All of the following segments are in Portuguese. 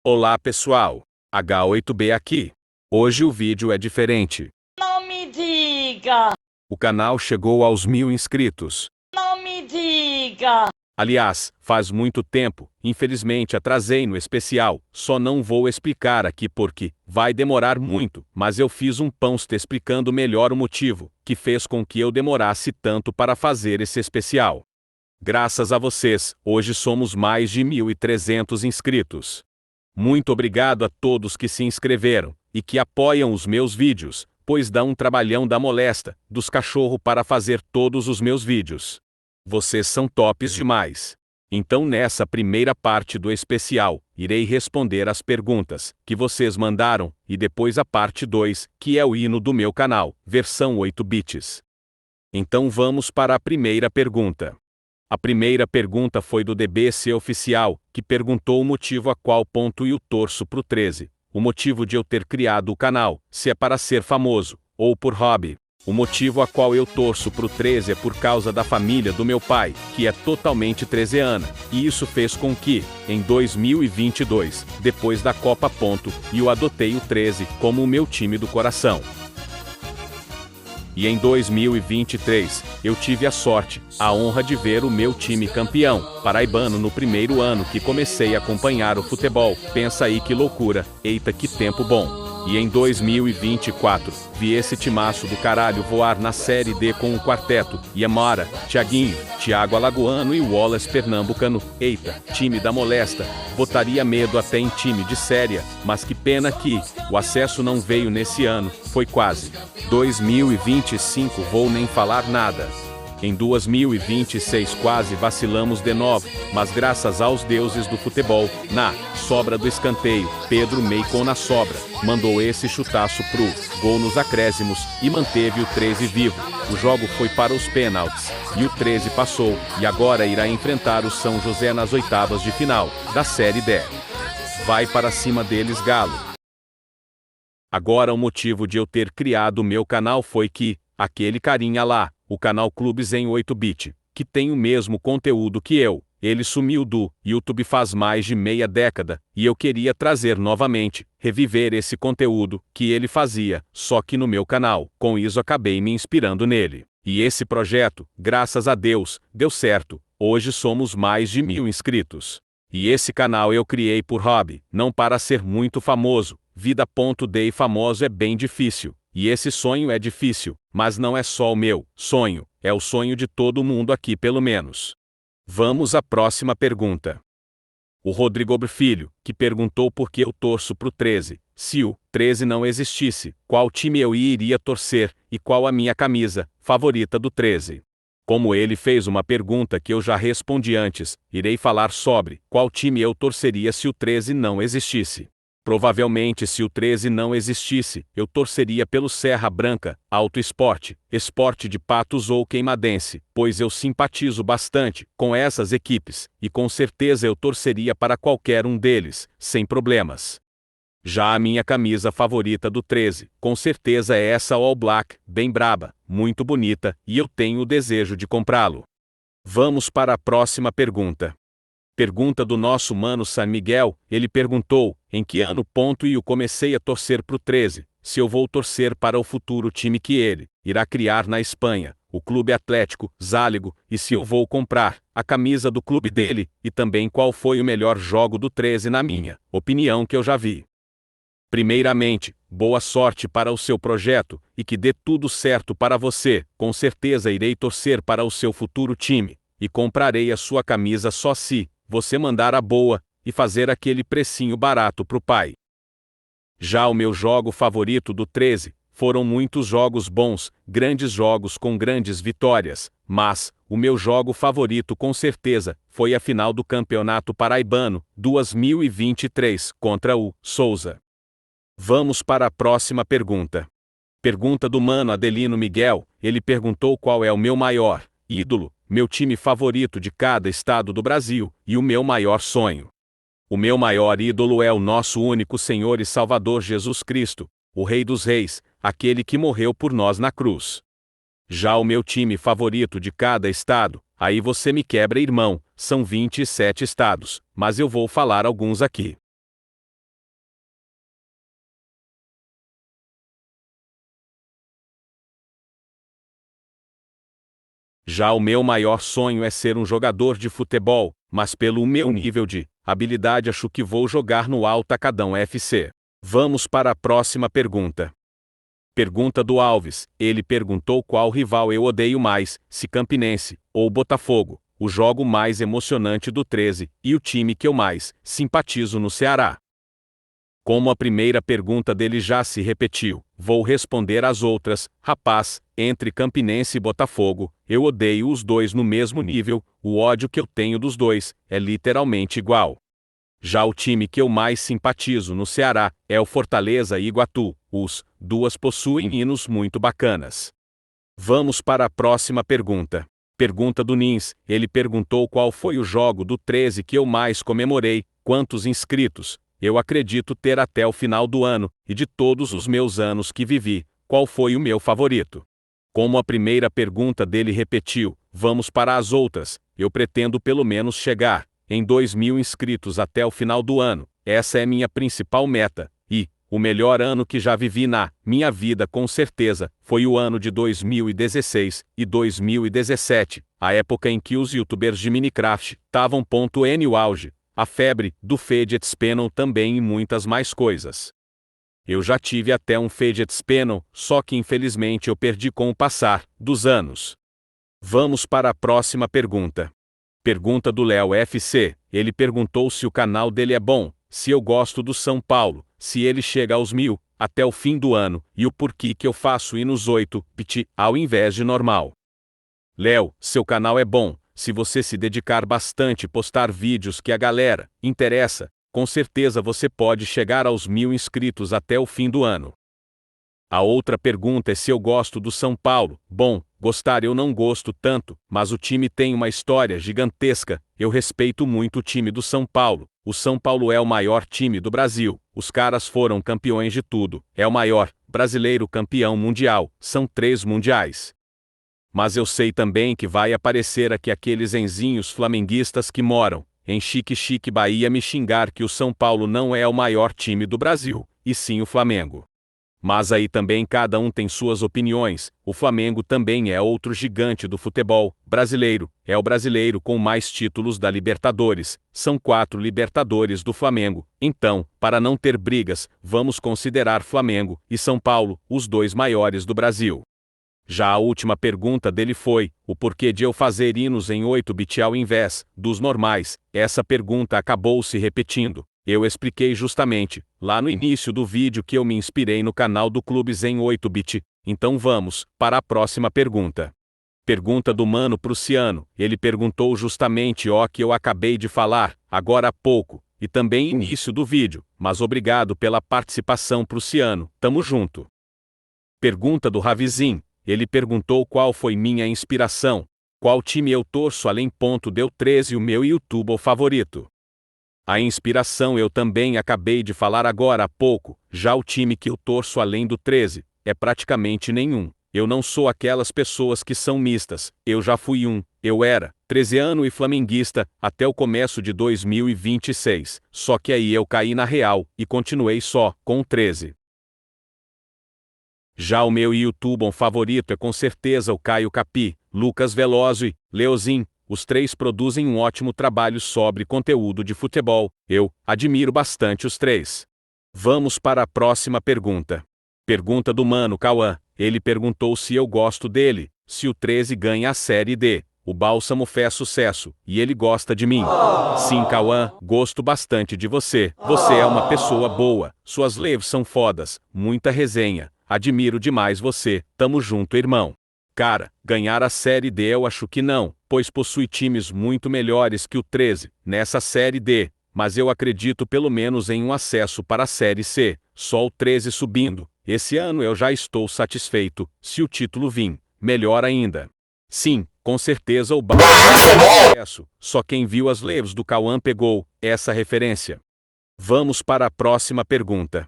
Olá pessoal, H8B aqui. Hoje o vídeo é diferente. Não me diga! O canal chegou aos 1000 inscritos. Não me diga! Aliás, faz muito tempo, infelizmente atrasei no especial, só não vou explicar aqui porque vai demorar muito, mas eu fiz um post explicando melhor o motivo que fez com que eu demorasse tanto para fazer esse especial. Graças a vocês, hoje somos mais de 1300 inscritos. Muito obrigado a todos que se inscreveram e que apoiam os meus vídeos, pois dá um trabalhão da molesta dos cachorros para fazer todos os meus vídeos. Vocês são tops demais. Então nessa primeira parte do especial, irei responder as perguntas que vocês mandaram e depois a parte 2, que é o hino do meu canal, versão 8 bits. Então vamos para a primeira pergunta. A primeira pergunta foi do DBC Oficial, que perguntou o motivo a qual ponto eu torço pro 13. O motivo de eu ter criado o canal, se é para ser famoso, ou por hobby. O motivo a qual eu torço pro 13 é por causa da família do meu pai, que é totalmente trezeana, e isso fez com que, em 2022, depois da Copa eu adotei o 13 como o meu time do coração. E em 2023, eu tive a sorte, a honra de ver o meu time campeão, paraibano no primeiro ano que comecei a acompanhar o futebol. Pensa aí que loucura, eita que tempo bom. E em 2024, vi esse timaço do caralho voar na Série D com o quarteto, Yamara, Thiaguinho, Thiago Alagoano e Wallace Pernambucano. Eita, time da molesta, botaria medo até em time de séria, mas que pena que o acesso não veio nesse ano, foi quase. 2025 vou nem falar nada. Em 2026 quase vacilamos de novo, mas graças aos deuses do futebol, na sobra do escanteio, Pedro Meicon na sobra, mandou esse chutaço pro gol nos acréscimos e manteve o 13 vivo. O jogo foi para os pênaltis, e o 13 passou, e agora irá enfrentar o São José nas oitavas de final da Série D. Vai para cima deles, Galo. Agora o motivo de eu ter criado o meu canal foi que, aquele carinha lá, o canal Clubes em 8-bit, que tem o mesmo conteúdo que eu, ele sumiu do YouTube faz mais de meia década, e eu queria trazer novamente, reviver esse conteúdo que ele fazia, só que no meu canal. Com isso acabei me inspirando nele. E esse projeto, graças a Deus, deu certo. Hoje somos mais de 1000 inscritos. E esse canal eu criei por hobby, não para ser muito famoso. Vida.de famoso é bem difícil. E esse sonho é difícil, mas não é só o meu sonho, é o sonho de todo mundo aqui pelo menos. Vamos à próxima pergunta. O Rodrigo Filho, que perguntou por que eu torço pro 13. Se o 13 não existisse, qual time eu iria torcer, e qual a minha camisa favorita do 13? Como ele fez uma pergunta que eu já respondi antes, irei falar sobre qual time eu torceria se o 13 não existisse. Provavelmente se o 13 não existisse, eu torceria pelo Serra Branca, Alto Esporte, Esporte de Patos ou Queimadense, pois eu simpatizo bastante com essas equipes, e com certeza eu torceria para qualquer um deles, sem problemas. Já a minha camisa favorita do 13, com certeza é essa All Black, bem braba, muito bonita, e eu tenho o desejo de comprá-lo. Vamos para a próxima pergunta. Pergunta do nosso mano San Miguel, ele perguntou, em que ano eu comecei a torcer pro 13, se eu vou torcer para o futuro time que ele irá criar na Espanha, o Clube Atlético Záligo, e se eu vou comprar a camisa do clube dele, e também qual foi o melhor jogo do 13 na minha opinião que eu já vi. Primeiramente, boa sorte para o seu projeto, e que dê tudo certo para você, com certeza irei torcer para o seu futuro time, e comprarei a sua camisa só se você mandar a boa, e fazer aquele precinho barato pro pai. Já o meu jogo favorito do 13, foram muitos jogos bons, grandes jogos com grandes vitórias, mas, o meu jogo favorito com certeza, foi a final do Campeonato Paraibano, 2023, contra o Souza. Vamos para a próxima pergunta. Pergunta do mano Adelino Miguel, ele perguntou qual é o meu maior ídolo, meu time favorito de cada estado do Brasil, e o meu maior sonho. O meu maior ídolo é o nosso único Senhor e Salvador Jesus Cristo, o Rei dos Reis, aquele que morreu por nós na cruz. Já o meu time favorito de cada estado, aí você me quebra, irmão, são 27 estados, mas eu vou falar alguns aqui. Já o meu maior sonho é ser um jogador de futebol, mas pelo meu nível de habilidade acho que vou jogar no Atacadão FC. Vamos para a próxima pergunta. Pergunta do Alves. Ele perguntou qual rival eu odeio mais, se Campinense ou Botafogo, o jogo mais emocionante do 13 e o time que eu mais simpatizo no Ceará. Como a primeira pergunta dele já se repetiu, vou responder as outras. Rapaz, entre Campinense e Botafogo, eu odeio os dois no mesmo nível, o ódio que eu tenho dos dois é literalmente igual. Já o time que eu mais simpatizo no Ceará é o Fortaleza e Iguatu, os duas possuem hinos muito bacanas. Vamos para a próxima pergunta. Pergunta do Nins, ele perguntou qual foi o jogo do 13 que eu mais comemorei, quantos inscritos. Eu acredito ter até o final do ano, e de todos os meus anos que vivi, qual foi o meu favorito? Como a primeira pergunta dele repetiu, vamos para as outras, eu pretendo pelo menos chegar em 2.000 inscritos até o final do ano, essa é minha principal meta, e o melhor ano que já vivi na minha vida com certeza foi o ano de 2016 e 2017, a época em que os youtubers de Minecraft estavam no auge, a febre do fidget spinner também e muitas mais coisas. Eu já tive até um fidget spinner, só que infelizmente eu perdi com o passar dos anos. Vamos para a próxima pergunta. Pergunta do Léo FC, ele perguntou se o canal dele é bom, se eu gosto do São Paulo, se ele chega aos 1.000 até o fim do ano e o porquê que eu faço hinos 8-bit ao invés de normal. Léo, seu canal é bom, se você se dedicar bastante e postar vídeos que a galera interessa, com certeza você pode chegar aos 1.000 inscritos até o fim do ano. A outra pergunta é se eu gosto do São Paulo. Bom, gostar eu não gosto tanto, mas o time tem uma história gigantesca, eu respeito muito o time do São Paulo. O São Paulo é o maior time do Brasil, os caras foram campeões de tudo, é o maior brasileiro campeão mundial, são 3 mundiais. Mas eu sei também que vai aparecer aqui aqueles enzinhos flamenguistas que moram em Chique Bahia me xingar que o São Paulo não é o maior time do Brasil, e sim o Flamengo. Mas aí também cada um tem suas opiniões, o Flamengo também é outro gigante do futebol brasileiro, é o brasileiro com mais títulos da Libertadores, são 4 Libertadores do Flamengo, então, para não ter brigas, vamos considerar Flamengo e São Paulo, os 2 maiores do Brasil. Já a última pergunta dele foi, o porquê de eu fazer hinos em 8-bit ao invés dos normais, essa pergunta acabou se repetindo. Eu expliquei justamente, lá no início do vídeo que eu me inspirei no canal do Clubes em 8-bit, então vamos para a próxima pergunta. Pergunta do Mano Prussiano, ele perguntou justamente o que eu acabei de falar, agora há pouco, e também início do vídeo, mas obrigado pela participação Prussiano, tamo junto. Pergunta do Ravizin, ele perguntou qual foi minha inspiração, qual time eu torço além deu 13 o meu YouTuber favorito. A inspiração eu também acabei de falar agora há pouco, já o time que eu torço além do 13, é praticamente nenhum. Eu não sou aquelas pessoas que são mistas, eu já fui eu era 13 anos e flamenguista, até o começo de 2026, só que aí eu caí na real, e continuei só, com 13. Já o meu YouTuber favorito é com certeza o Caio Capi, Lucas Veloso e Leozin. Os 3 produzem um ótimo trabalho sobre conteúdo de futebol, eu admiro bastante os 3. Vamos para a próxima pergunta. Pergunta do Mano Cauã, ele perguntou se eu gosto dele, se o 13 ganha a Série D, o Bálsamo fez sucesso, e ele gosta de mim. Sim Cauã, gosto bastante de você, você é uma pessoa boa, suas lives são fodas, muita resenha, admiro demais você, tamo junto irmão. Cara, ganhar a Série D eu acho que não, pois possui times muito melhores que o 13, nessa Série D, mas eu acredito pelo menos em um acesso para a Série C, só o 13 subindo, esse ano eu já estou satisfeito, se o título vir, melhor ainda. Sim, com certeza o Bálsamo, só quem viu as lives do Cauã pegou essa referência. Vamos para a próxima pergunta.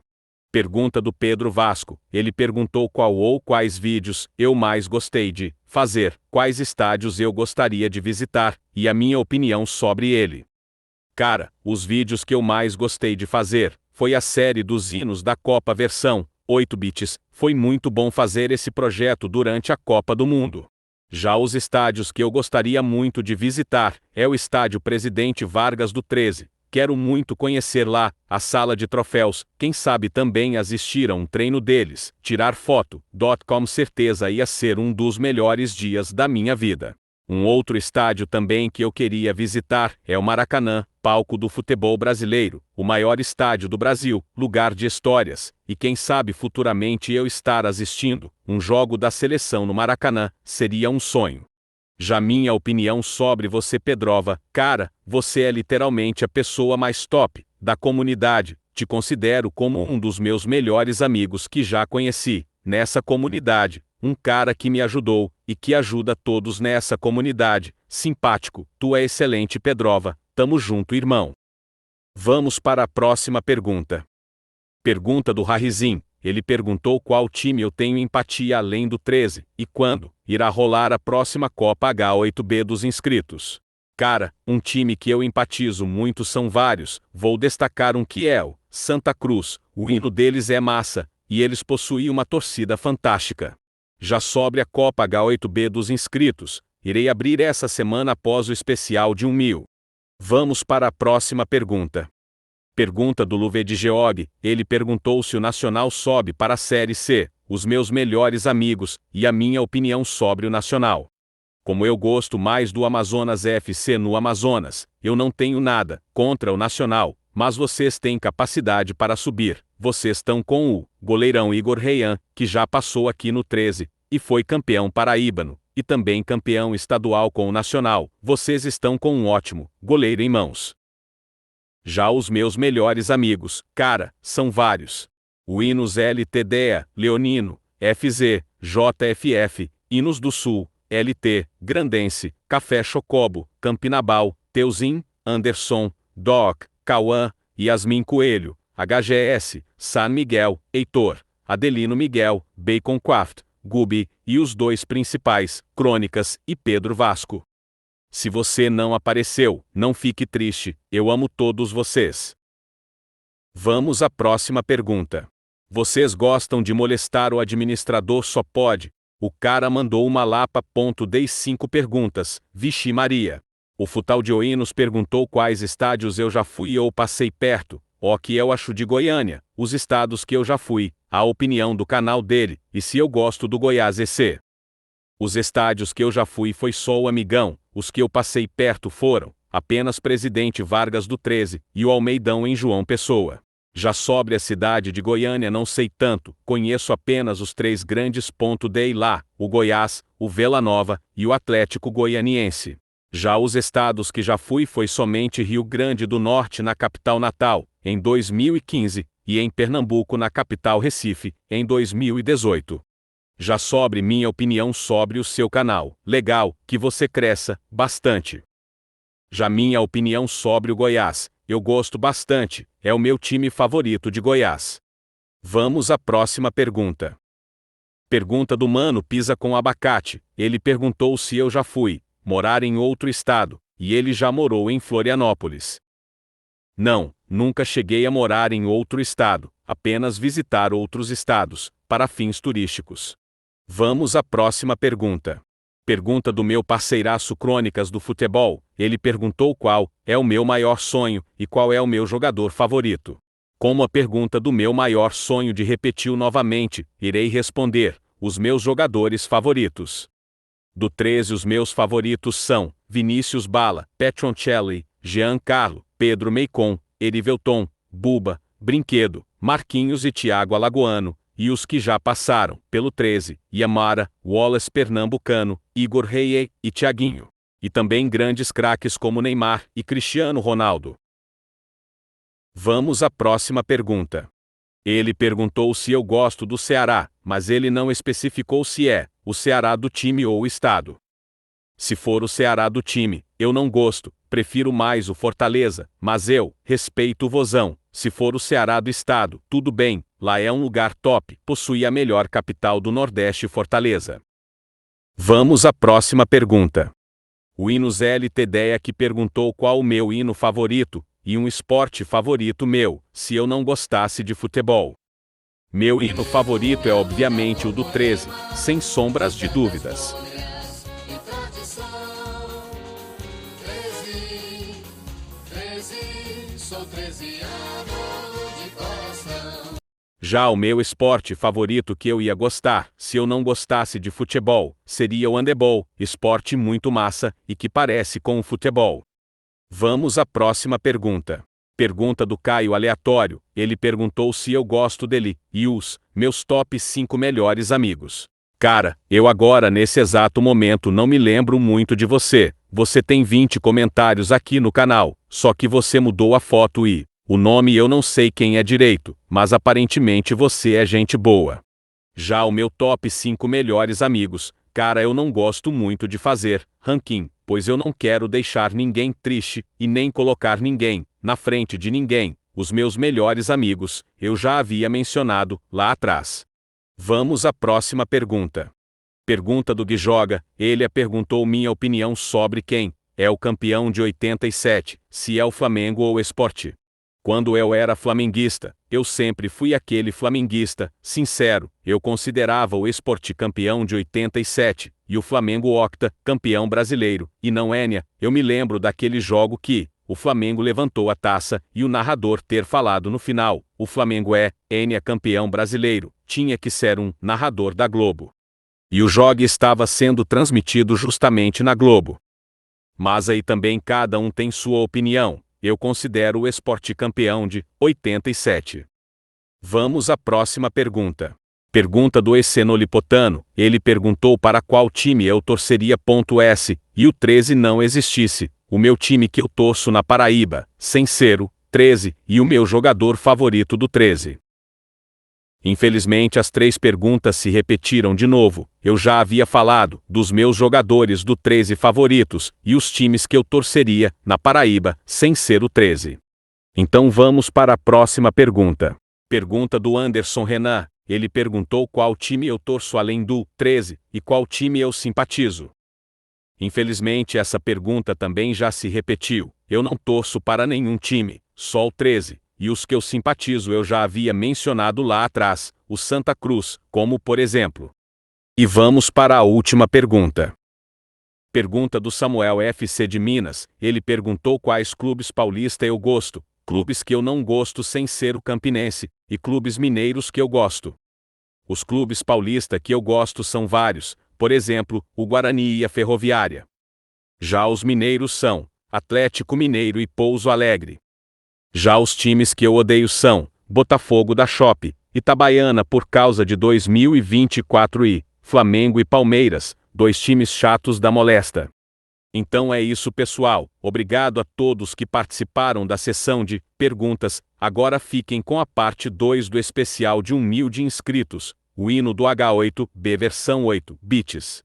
Pergunta do Pedro Vasco, ele perguntou qual ou quais vídeos eu mais gostei de fazer, quais estádios eu gostaria de visitar, e a minha opinião sobre ele. Cara, os vídeos que eu mais gostei de fazer, foi a série dos hinos da Copa versão 8 bits, foi muito bom fazer esse projeto durante a Copa do Mundo. Já os estádios que eu gostaria muito de visitar é o estádio Presidente Vargas do 13. Quero muito conhecer lá a sala de troféus, quem sabe também assistir a um treino deles, tirar foto. Com certeza ia ser um dos melhores dias da minha vida. Um outro estádio também que eu queria visitar é o Maracanã, palco do futebol brasileiro, o maior estádio do Brasil, lugar de histórias, e quem sabe futuramente eu estar assistindo um jogo da seleção no Maracanã, seria um sonho. Já minha opinião sobre você, Pedrova, cara, você é literalmente a pessoa mais top da comunidade, te considero como um dos meus melhores amigos que já conheci nessa comunidade, um cara que me ajudou e que ajuda todos nessa comunidade, simpático, tu é excelente, Pedrova, tamo junto, irmão. Vamos para a próxima pergunta. Pergunta do Rarizim. Ele perguntou qual time eu tenho empatia além do 13, e quando irá rolar a próxima Copa H8B dos inscritos. Cara, um time que eu empatizo muito são vários, vou destacar um que é o Santa Cruz, o hino deles é massa, e eles possuem uma torcida fantástica. Já sobre a Copa H8B dos inscritos, irei abrir essa semana após o especial de 1.000. Vamos para a próxima pergunta. Pergunta do Luve de Geog, ele perguntou se o Nacional sobe para a Série C, os meus melhores amigos, e a minha opinião sobre o Nacional. Como eu gosto mais do Amazonas FC no Amazonas, eu não tenho nada contra o Nacional, mas vocês têm capacidade para subir, vocês estão com o goleirão Igor Reian, que já passou aqui no 13, e foi campeão paraíbano, e também campeão estadual com o Nacional, vocês estão com um ótimo goleiro em mãos. Já os meus melhores amigos, cara, são vários. O Hinos LTDEA, Leonino, FZ, JFF, Hinos do Sul, LT, Grandense, Café Chocobo, Campinabal, Teuzin, Anderson, Doc, Cauã, Yasmin Coelho, HGS, San Miguel, Heitor, Adelino Miguel, Bacon Craft, Gubi, e os dois principais, Crônicas e Pedro Vasco. Se você não apareceu, não fique triste, eu amo todos vocês. Vamos à próxima pergunta. Vocês gostam de molestar o administrador? Só pode. O cara mandou uma lapa. Dei 5 perguntas, vixe Maria. O Futal de Oinos perguntou quais estádios eu já fui ou passei perto, o que eu acho de Goiânia, os estados que eu já fui, a opinião do canal dele, e se eu gosto do Goiás EC. Os estádios que eu já fui foi só o Amigão, os que eu passei perto foram apenas Presidente Vargas do 13 e o Almeidão em João Pessoa. Já sobre a cidade de Goiânia não sei tanto, conheço apenas os 3 grandes. Dei lá, o Goiás, o Vila Nova e o Atlético Goianiense. Já os estados que já fui foi somente Rio Grande do Norte na capital Natal, em 2015, e em Pernambuco na capital Recife, em 2018. Já sobre minha opinião sobre o seu canal, legal, que você cresça bastante. Já minha opinião sobre o Goiás, eu gosto bastante, é o meu time favorito de Goiás. Vamos à próxima pergunta. Pergunta do Mano Pisa com Abacate, ele perguntou se eu já fui morar em outro estado, e ele já morou em Florianópolis. Não, nunca cheguei a morar em outro estado, apenas visitar outros estados, para fins turísticos. Vamos à próxima pergunta. Pergunta do meu parceiraço Crônicas do Futebol, ele perguntou qual é o meu maior sonho e qual é o meu jogador favorito. Como a pergunta do meu maior sonho de repetiu novamente, irei responder, os meus jogadores favoritos. Do 13 os meus favoritos são, Vinícius Bala, Petroncelli, Jean Carlo, Pedro Meicon, Erivelton, Buba, Brinquedo, Marquinhos e Thiago Alagoano, e os que já passaram pelo 13, Yamara, Wallace Pernambucano, Igor Reiê e Thiaguinho. E também grandes craques como Neymar e Cristiano Ronaldo. Vamos à próxima pergunta. Ele perguntou se eu gosto do Ceará, mas ele não especificou se é o Ceará do time ou o estado. Se for o Ceará do time, eu não gosto, prefiro mais o Fortaleza, mas eu respeito o Vozão. Se for o Ceará do estado, tudo bem, lá é um lugar top, possui a melhor capital do Nordeste, Fortaleza. Vamos à próxima pergunta. O Hinos LTDEA que perguntou qual o meu hino favorito, e um esporte favorito meu, se eu não gostasse de futebol. Meu hino favorito é obviamente o do 13, sem sombras de dúvidas. sou 13 anos de coração. Já o meu esporte favorito que eu ia gostar, se eu não gostasse de futebol, seria o handebol, esporte muito massa e que parece com o futebol. Vamos à próxima pergunta. Pergunta do Caio aleatório, ele perguntou se eu gosto dele, e os meus top 5 melhores amigos. Cara, eu agora nesse exato momento não me lembro muito de você, você tem 20 comentários aqui no canal, só que você mudou a foto e o nome eu não sei quem é direito, mas aparentemente você é gente boa. Já o meu top 5 melhores amigos, cara, eu não gosto muito de fazer ranking, pois eu não quero deixar ninguém triste e nem colocar ninguém na frente de ninguém. Os meus melhores amigos, eu já havia mencionado lá atrás. Vamos à próxima pergunta. Pergunta do Gui Joga, ele perguntou minha opinião sobre quem é o campeão de 87, se é o Flamengo ou o Sport. Quando eu era flamenguista, eu sempre fui aquele flamenguista, sincero, eu considerava o Sport campeão de 87, e o Flamengo octa, campeão brasileiro, e não Enia, eu me lembro daquele jogo que o Flamengo levantou a taça e o narrador ter falado no final, o Flamengo é Enia campeão brasileiro, tinha que ser um narrador da Globo. E o jogo estava sendo transmitido justamente na Globo. Mas aí também cada um tem sua opinião. Eu considero o Sport campeão de 87. Vamos à próxima pergunta. Pergunta do Essenolipotano, ele perguntou para qual time eu torceria. S, e o 13 não existisse, o meu time que eu torço na Paraíba, sem ser o 13, e o meu jogador favorito do 13. Infelizmente as 3 perguntas se repetiram de novo, eu já havia falado dos meus jogadores do 13 favoritos, e os times que eu torceria, na Paraíba, sem ser o 13. Então vamos para a próxima pergunta. Pergunta do Anderson Renan, ele perguntou qual time eu torço além do 13, e qual time eu simpatizo. Infelizmente essa pergunta também já se repetiu, eu não torço para nenhum time, só o 13. E os que eu simpatizo eu já havia mencionado lá atrás, o Santa Cruz, como por exemplo. E vamos para a última pergunta. Pergunta do Samuel FC de Minas, ele perguntou quais clubes paulistas eu gosto, clubes que eu não gosto sem ser o Campinense, e clubes mineiros que eu gosto. Os clubes paulistas que eu gosto são vários, por exemplo, o Guarani e a Ferroviária. Já os mineiros são Atlético Mineiro e Pouso Alegre. Já os times que eu odeio são Botafogo da Chope, Itabaiana por causa de 2024 e Flamengo e Palmeiras, 2 times chatos da molesta. Então é isso pessoal, obrigado a todos que participaram da sessão de perguntas, agora fiquem com a parte 2 do especial de 1.000 inscritos, o hino do H8B versão 8 bits.